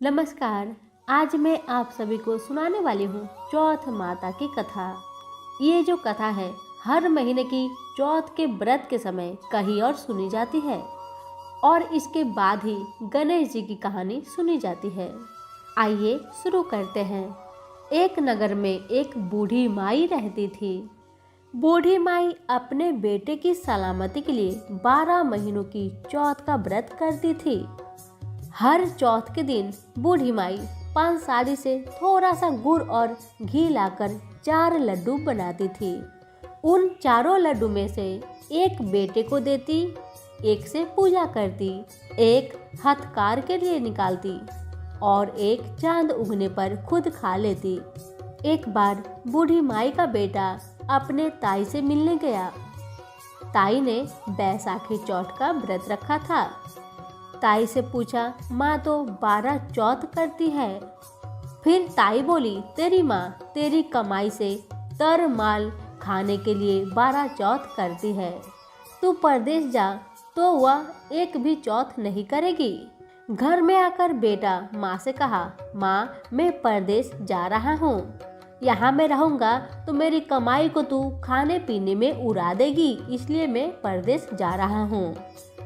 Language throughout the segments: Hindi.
नमस्कार। आज मैं आप सभी को सुनाने वाली हूँ चौथ माता की कथा। ये जो कथा है हर महीने की चौथ के व्रत के समय कहीं और सुनी जाती है और इसके बाद ही गणेश जी की कहानी सुनी जाती है। आइए शुरू करते हैं। एक नगर में एक बूढ़ी माई रहती थी। बूढ़ी माई अपने बेटे की सलामती के लिए 12 महीनों की चौथ का व्रत करती थी। हर चौथ के दिन बूढ़ी माई पानसारी से थोड़ा सा गुड़ और घी लाकर 4 लड्डू बनाती थी। उन चारों लड्डू में से एक बेटे को देती, एक से पूजा करती, एक हथकार के लिए निकालती और एक चांद उगने पर खुद खा लेती। एक बार बूढ़ी माई का बेटा अपने ताई से मिलने गया। ताई ने बैसाखी चौथ का व्रत रखा था। ताई से पूछा, माँ तो 12 चौथ करती है। फिर ताई बोली, तेरी माँ तेरी कमाई से तर माल खाने के लिए 12 चौथ करती है। तू परदेश जा तो वह एक भी चौथ नहीं करेगी। घर में आकर बेटा माँ से कहा, माँ मैं परदेश जा रहा हूँ, यहाँ मैं रहूँगा तो मेरी कमाई को तू खाने पीने में उड़ा देगी, इसलिए मैं परदेश जा रहा हूँ।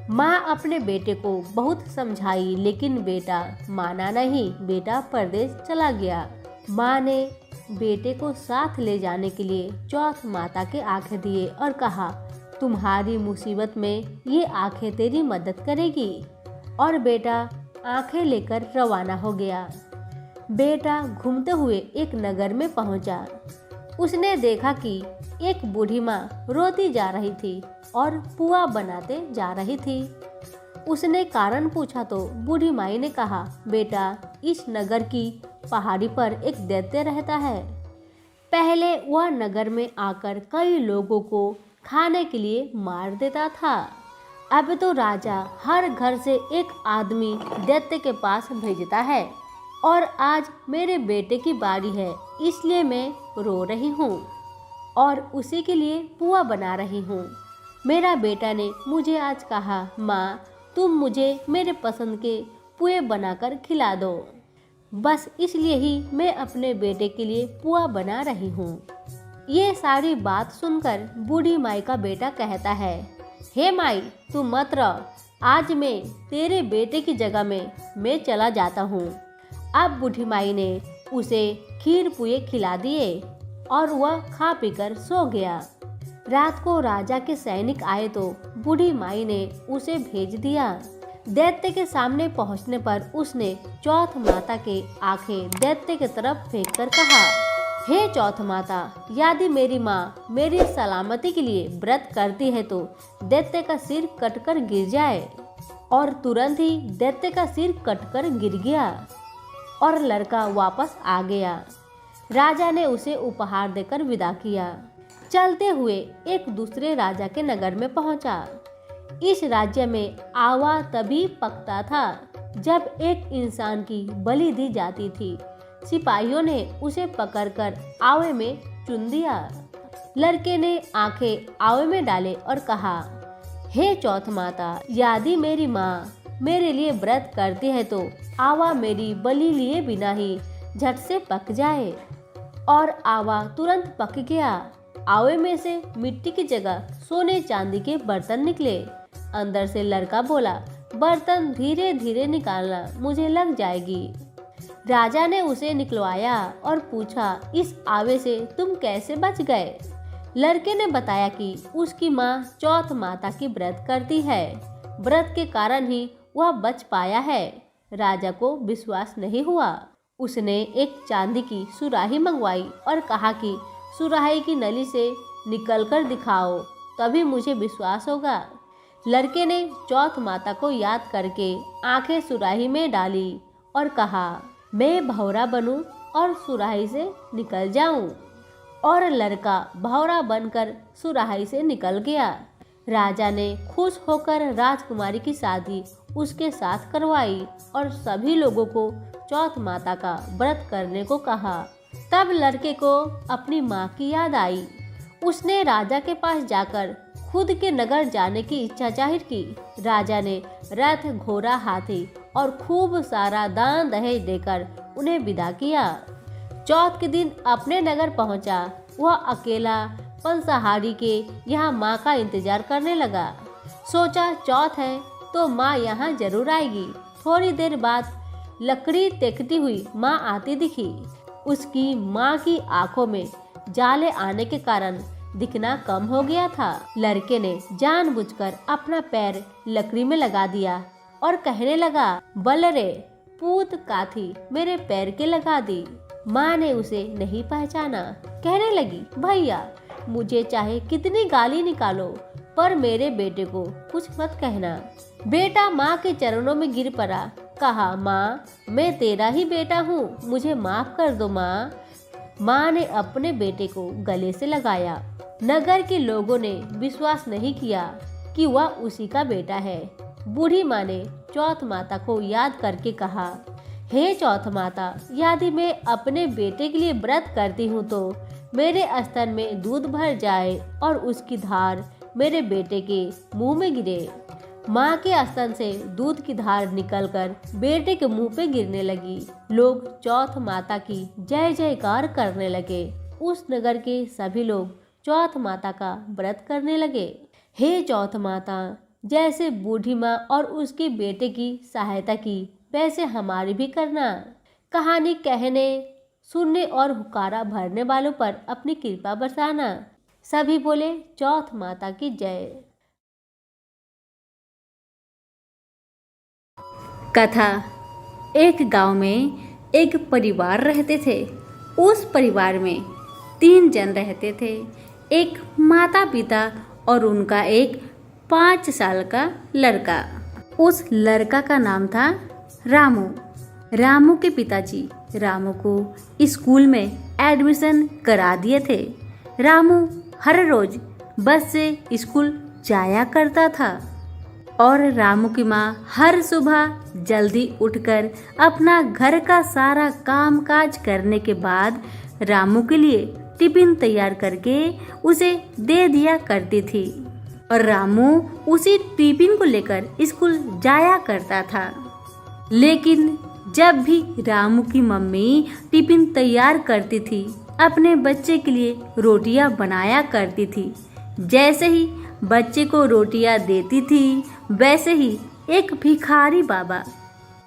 माँ अपने बेटे को बहुत समझाई लेकिन बेटा माना नहीं। बेटा परदेश चला गया। माँ ने बेटे को साथ ले जाने के लिए चौथ माता के आंखें दिए और कहा, तुम्हारी मुसीबत में ये आंखें तेरी मदद करेगी। और बेटा आंखें लेकर रवाना हो गया। बेटा घूमते हुए एक नगर में पहुंचा। उसने देखा कि एक बूढ़ी माँ रोती जा रही थी और पुआ बनाते जा रही थी। उसने कारण पूछा तो बूढ़ी माई ने कहा, बेटा इस नगर की पहाड़ी पर एक दैत्य रहता है। पहले वह नगर में आकर कई लोगों को खाने के लिए मार देता था। अब तो राजा हर घर से एक आदमी दैत्य के पास भेजता है और आज मेरे बेटे की बारी है, इसलिए मैं रो रही हूँ और उसी के लिए पुआ बना रही हूँ। मेरा बेटा ने मुझे आज कहा, माँ तुम मुझे मेरे पसंद के पुए बनाकर खिला दो। बस इसलिए ही मैं अपने बेटे के लिए पुआ बना रही हूँ। ये सारी बात सुनकर बूढ़ी माई का बेटा कहता है, हे माई तू मत रह, आज मैं तेरे बेटे की जगह में मैं चला जाता हूँ। अब बूढ़ी माई ने उसे खीर पुए खिला दिए और वह खा पीकर सो गया। रात को राजा के सैनिक आए तो बूढ़ी माई ने उसे भेज दिया। दैत्य के सामने पहुंचने पर उसने चौथ माता के आंखें दैत्य की तरफ फेंककर कहा, हे चौथ माता, यदि मेरी माँ मेरी सलामती के लिए व्रत करती है तो दैत्य का सिर कटकर गिर जाए। और तुरंत ही दैत्य का सिर कटकर गिर गया और लड़का वापस आ गया। राजा ने उसे उपहार देकर विदा किया। चलते हुए एक दूसरे राजा के नगर में पहुंचा। इस राज्य में आवा तभी पकता था जब एक इंसान की बलि दी जाती थी। सिपाहियों ने उसे पकड़कर आवे में चुन दिया। लड़के ने आंखें आवे में डाले और कहा, हे चौथ माता, यदि मेरी माँ मेरे लिए व्रत करती है तो आवा मेरी बलि लिए बिना ही झट से पक जाए। और आवा तुरंत पक गया। आवे में से मिट्टी की जगह सोने चांदी के बर्तन निकले। अंदर से लड़का बोला, बर्तन धीरे धीरे निकालना, मुझे लग जाएगी। राजा ने उसे निकलवाया और पूछा, इस आवे से तुम कैसे बच गए? लड़के ने बताया कि उसकी माँ चौथ माता की व्रत करती है, व्रत के कारण ही वह बच पाया है। राजा को विश्वास नहीं हुआ। उसने एक चांदी की सुराही मंगवाई और कहा कि सुराही की नली से निकलकर दिखाओ, तभी मुझे विश्वास होगा। लड़के ने चौथ माता को याद करके आंखें सुराही में डाली और कहा, मैं भौरा बनूं और सुराही से निकल जाऊं। और लड़का भौरा बनकर सुराही से निकल गया। राजा ने खुश होकर राजकुमारी की शादी उसके साथ करवाई और सभी लोगों को चौथ माता का व्रत करने को कहा। तब लड़के को अपनी माँ की याद आई। उसने राजा के पास जाकर खुद के नगर जाने की इच्छा जाहिर की। राजा ने रथ, घोड़ा, हाथी और खूब सारा दान दहेज देकर उन्हें विदा किया। चौथ के दिन अपने नगर पहुंचा। वह अकेला पंसाहारी के यहाँ माँ का इंतजार करने लगा। सोचा चौथ है तो माँ यहाँ जरूर आएगी। थोड़ी देर बाद लकड़ी देखती हुई माँ आती दिखी। उसकी माँ की आंखों में जाले आने के कारण दिखना कम हो गया था। लड़के ने जानबूझकर अपना पैर लकड़ी में लगा दिया और कहने लगा, बल रे पूत काथी मेरे पैर के लगा दी। माँ ने उसे नहीं पहचाना। कहने लगी, भैया मुझे चाहे कितनी गाली निकालो पर मेरे बेटे को कुछ मत कहना। बेटा माँ के चरणों में गिर पड़ा। कहा, माँ मैं तेरा ही बेटा हूँ, मुझे माफ कर दो माँ। माँ ने अपने बेटे को गले से लगाया। नगर के लोगों ने विश्वास नहीं किया कि वह उसी का बेटा है। बूढ़ी माँ ने चौथ माता को याद करके कहा, हे चौथ माता, यदि मैं अपने बेटे के लिए व्रत करती हूँ तो मेरे स्तन में दूध भर जाए और उसकी धार मेरे बेटे के मुंह में गिरे। माँ के स्तन से दूध की धार निकलकर बेटे के मुंह पे गिरने लगी। लोग चौथ माता की जय जयकार करने लगे। उस नगर के सभी लोग चौथ माता का व्रत करने लगे। हे चौथ माता, जैसे बूढ़ी माँ और उसके बेटे की सहायता की वैसे हमारी भी करना। कहानी कहने, सुनने और हुक्कारा भरने वालों पर अपनी कृपा बरसाना। सभी बोले चौथ माता की जय। कथा। एक गांव में एक परिवार रहते थे। उस परिवार में 3 जन रहते थे। एक माता पिता और उनका एक 5 साल का लड़का। उस लड़का का नाम था रामू। रामू के पिताजी रामू को स्कूल में एडमिशन करा दिए थे। रामू हर रोज बस से स्कूल जाया करता था और रामू की माँ हर सुबह जल्दी उठकर अपना घर का सारा काम काज करने के बाद रामू के लिए टिफिन तैयार करके उसे दे दिया करती थी और रामू उसी टिफिन को लेकर स्कूल जाया करता था। लेकिन जब भी रामू की मम्मी टिफिन तैयार करती थी, अपने बच्चे के लिए रोटियां बनाया करती थी। जैसे ही बच्चे को रोटियां देती थी, वैसे ही एक भिखारी बाबा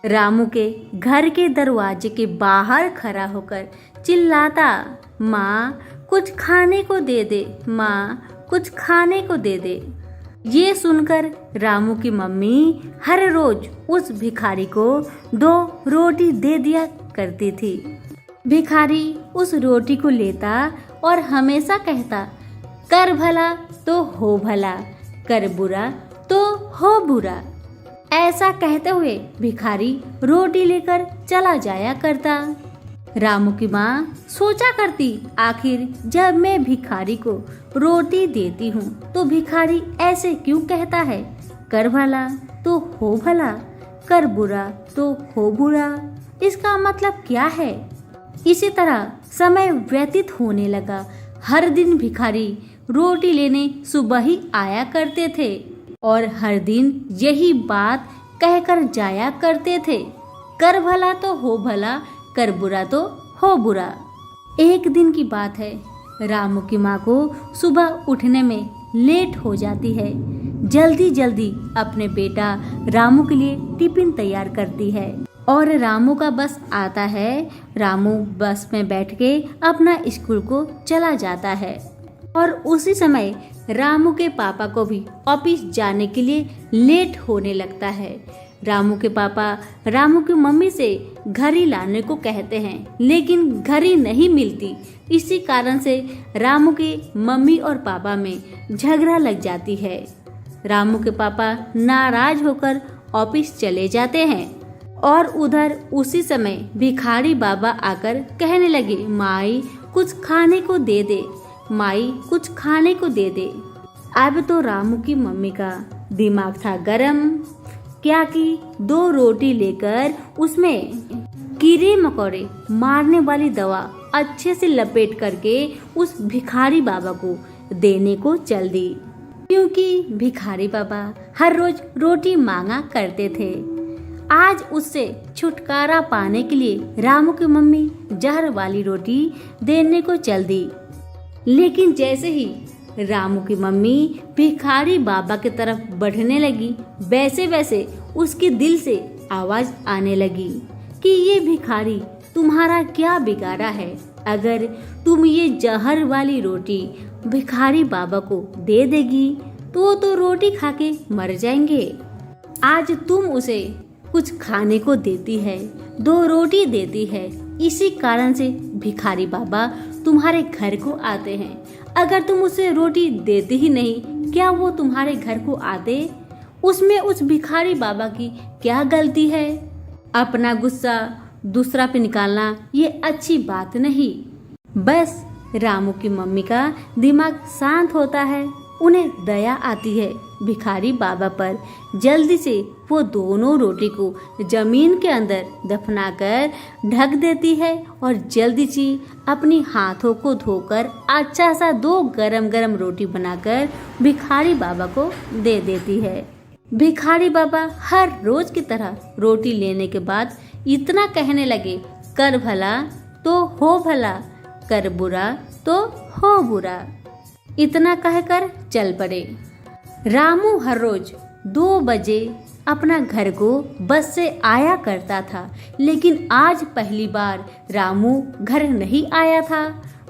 रामू के घर के दरवाजे के बाहर खड़ा होकर चिल्लाता, माँ कुछ खाने को दे दे, माँ कुछ खाने को दे दे। ये सुनकर रामू की मम्मी हर रोज उस भिखारी को 2 रोटी दे दिया करती थी। भिखारी उस रोटी को लेता और हमेशा कहता, कर भला तो हो भला, कर बुरा तो हो बुरा। ऐसा कहते हुए भिखारी रोटी लेकर चला जाया करता। रामू की माँ सोचा करती, आखिर जब मैं भिखारी को रोटी देती हूँ तो भिखारी ऐसे क्यों कहता है, कर भला तो हो भला, कर बुरा तो हो बुरा। इसका मतलब क्या है? इसी तरह समय व्यतीत होने लगा। हर दिन भिखारी रोटी लेने सुबह ही आया करते थे और हर दिन यही बात कहकर जाया करते थे, कर भला तो हो भला, कर बुरा तो हो बुरा। एक दिन की बात है, रामू की माँ को सुबह उठने में लेट हो जाती है। जल्दी जल्दी अपने बेटा रामू के लिए टिफिन तैयार करती है और रामू का बस आता है। रामू बस में बैठ के अपना स्कूल को चला जाता है और उसी समय रामू के पापा को भी ऑफिस जाने के लिए लेट होने लगता है। रामू के पापा रामू की मम्मी से घड़ी लाने को कहते हैं, लेकिन घड़ी नहीं मिलती। इसी कारण से रामू के मम्मी और पापा में झगड़ा लग जाती है। रामू के पापा नाराज होकर ऑफिस चले जाते हैं और उधर उसी समय भिखारी बाबा आकर कहने लगे, माई कुछ खाने को दे दे, माई कुछ खाने को दे दे। अब तो रामू की मम्मी का दिमाग था गरम। क्या कि 2 रोटी लेकर उसमें कीड़े मकोड़े मारने वाली दवा अच्छे से लपेट करके उस भिखारी बाबा को देने को चल दी, क्योंकि भिखारी बाबा हर रोज रोटी मांगा करते थे। आज उससे छुटकारा पाने के लिए रामू की मम्मी जहर वाली रोटी देने को चल दी। लेकिन जैसे ही रामू की मम्मी भिखारी बाबा की तरफ बढ़ने लगी, वैसे वैसे उसके दिल से आवाज आने लगी कि ये भिखारी तुम्हारा क्या बिगाड़ा है। अगर तुम ये जहर वाली रोटी भिखारी बाबा को दे देगी तो रोटी खा के मर जाएंगे। आज तुम उसे कुछ खाने को देती है, 2 रोटी देती है, इसी कारण से भिखारी बाबा तुम्हारे घर को आते हैं। अगर तुम उसे रोटी देते ही नहीं, क्या वो तुम्हारे घर को आते? उसमें उस भिखारी बाबा की क्या गलती है? अपना गुस्सा दूसरा पे निकालना ये अच्छी बात नहीं। बस रामू की मम्मी का दिमाग शांत होता है, उन्हें दया आती है भिखारी बाबा पर। जल्दी से वो दोनों रोटी को जमीन के अंदर दफनाकर ढक देती है और जल्दी से अपनी हाथों को धोकर अच्छा सा 2 गरम गरम रोटी बनाकर भिखारी बाबा को दे देती है। भिखारी बाबा हर रोज की तरह रोटी लेने के बाद इतना कहने लगे, कर भला तो हो भला, कर बुरा तो हो बुरा। इतना कहकर चल पड़े। रामू हर रोज 2 बजे अपना घर को बस से आया करता था, लेकिन आज पहली बार रामू घर नहीं आया था।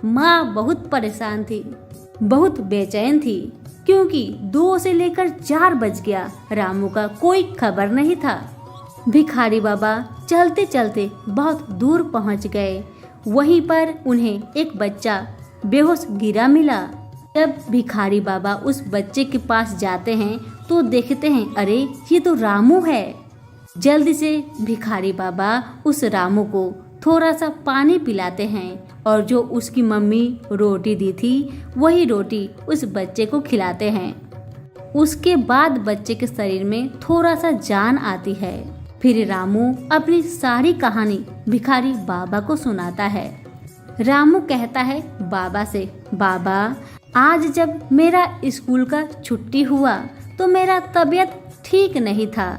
माँ बहुत परेशान थी, बहुत बेचैन थी, क्योंकि 2 से लेकर 4 बज गया, रामू का कोई खबर नहीं था। भिखारी बाबा चलते चलते बहुत दूर पहुंच गए। वहीं पर उन्हें एक बच्चा बेहोश गिरा मिला। जब भिखारी बाबा उस बच्चे के पास जाते हैं तो देखते हैं, अरे ये तो रामू है। जल्दी से भिखारी बाबा उस रामू को थोड़ा सा पानी पिलाते हैं और जो उसकी मम्मी रोटी दी थी वही रोटी उस बच्चे को खिलाते हैं। उसके बाद बच्चे के शरीर में थोड़ा सा जान आती है। फिर रामू अपनी सारी कहानी भिखारी बाबा को सुनाता है। रामू कहता है बाबा से, बाबा आज जब मेरा स्कूल का छुट्टी हुआ तो मेरा तबीयत ठीक नहीं था,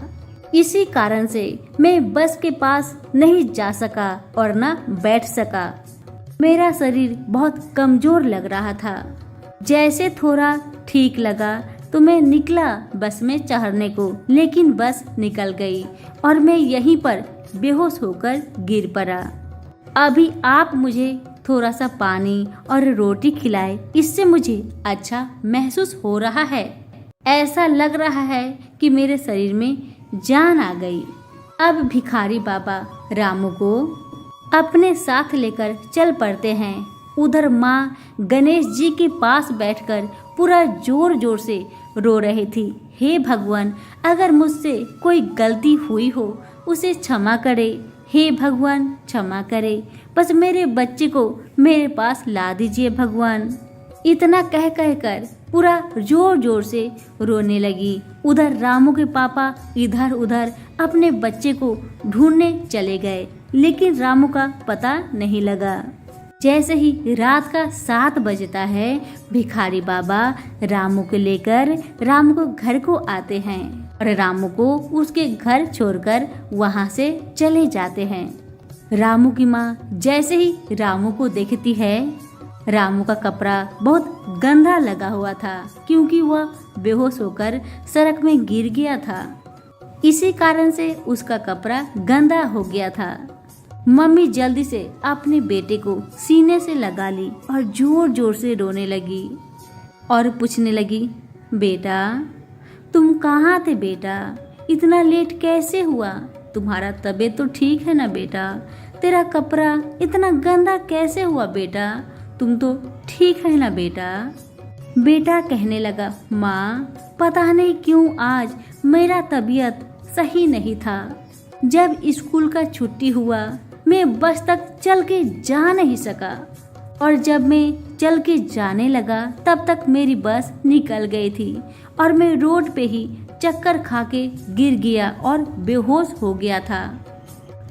इसी कारण से मैं बस के पास नहीं जा सका और न बैठ सका। मेरा शरीर बहुत कमजोर लग रहा था। जैसे थोड़ा ठीक लगा तो मैं निकला बस में चढ़ने को, लेकिन बस निकल गई और मैं यहीं पर बेहोश होकर गिर पड़ा। अभी आप मुझे थोड़ा सा पानी और रोटी खिलाए, इससे मुझे अच्छा महसूस हो रहा है। ऐसा लग रहा है कि मेरे शरीर में जान आ गई। अब भिखारी बाबा रामू को अपने साथ लेकर चल पड़ते हैं। उधर माँ गणेश जी के पास बैठकर पूरा जोर जोर से रो रही थी, हे भगवान, अगर मुझसे कोई गलती हुई हो उसे क्षमा करे, हे भगवान क्षमा करे, बस मेरे बच्चे को मेरे पास ला दीजिए भगवान। इतना कह कर पूरा जोर जोर से रोने लगी। उधर रामू के पापा इधर उधर अपने बच्चे को ढूंढने चले गए, लेकिन रामू का पता नहीं लगा। जैसे ही रात का 7 बजता है, भिखारी बाबा रामू को लेकर रामू को घर को आते हैं और रामू को उसके घर छोड़कर वहां से चले जाते हैं। रामू की माँ जैसे ही रामू को देखती है, रामू का कपड़ा बहुत गंदा लगा हुआ था क्योंकि वह बेहोश होकर सड़क में गिर गया था। इसी कारण से उसका कपड़ा गंदा हो गया था। मम्मी जल्दी से अपने बेटे को सीने से लगा ली और जोर जोर से रोने लगी और पूछने लगी, बेटा तुम कहाँ थे बेटा, इतना लेट कैसे हुआ, तुम्हारा तबीयत तो ठीक है ना बेटा, तेरा कपड़ा इतना गंदा कैसे हुआ बेटा, तुम तो ठीक है ना बेटा। बेटा कहने लगा, माँ पता नहीं क्यों आज मेरा तबीयत सही नहीं था। जब स्कूल का छुट्टी हुआ मैं बस तक चल के जा नहीं सका और जब मैं चल के जाने लगा तब तक मेरी बस निकल गई थी और मैं रोड पे ही चक्कर खा के गिर गया और बेहोश हो गया था।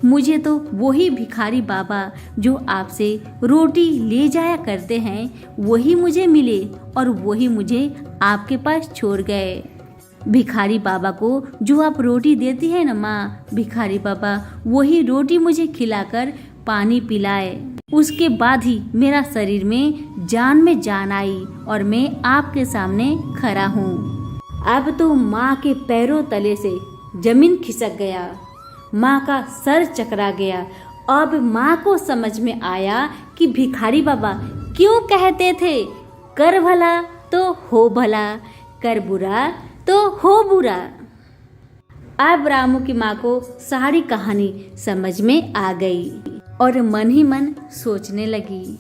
मुझे तो वही भिखारी बाबा जो आपसे रोटी ले जाया करते हैं वही मुझे मिले और वही मुझे आपके पास छोड़ गए। भिखारी बाबा को जो आप रोटी देती है ना माँ, भिखारी बाबा वही रोटी मुझे खिलाकर पानी पिलाए। उसके बाद ही मेरा शरीर में जान आई और मैं आपके सामने खड़ा हूँ। अब तो माँ के पैरों तले से जमीन खिसक गया, माँ का सर चकरा गया। अब माँ को समझ में आया कि भिखारी बाबा क्यों कहते थे कर भला तो हो भला, कर बुरा तो हो बुरा। अब रामू की माँ को सारी कहानी समझ में आ गई और मन ही मन सोचने लगी,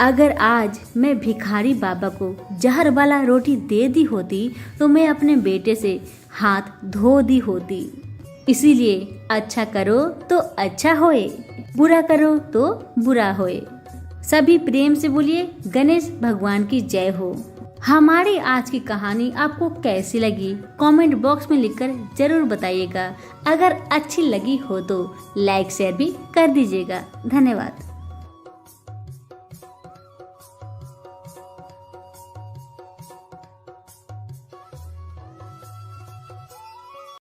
अगर आज मैं भिखारी बाबा को जहर वाला रोटी दे दी होती तो मैं अपने बेटे से हाथ धो दी होती। इसीलिए अच्छा करो तो अच्छा होए, बुरा करो तो बुरा होए। सभी प्रेम से बोलिए गणेश भगवान की जय हो। हमारी आज की कहानी आपको कैसी लगी कमेंट बॉक्स में लिखकर जरूर बताइएगा। अगर अच्छी लगी हो तो लाइक शेयर भी कर दीजिएगा। धन्यवाद।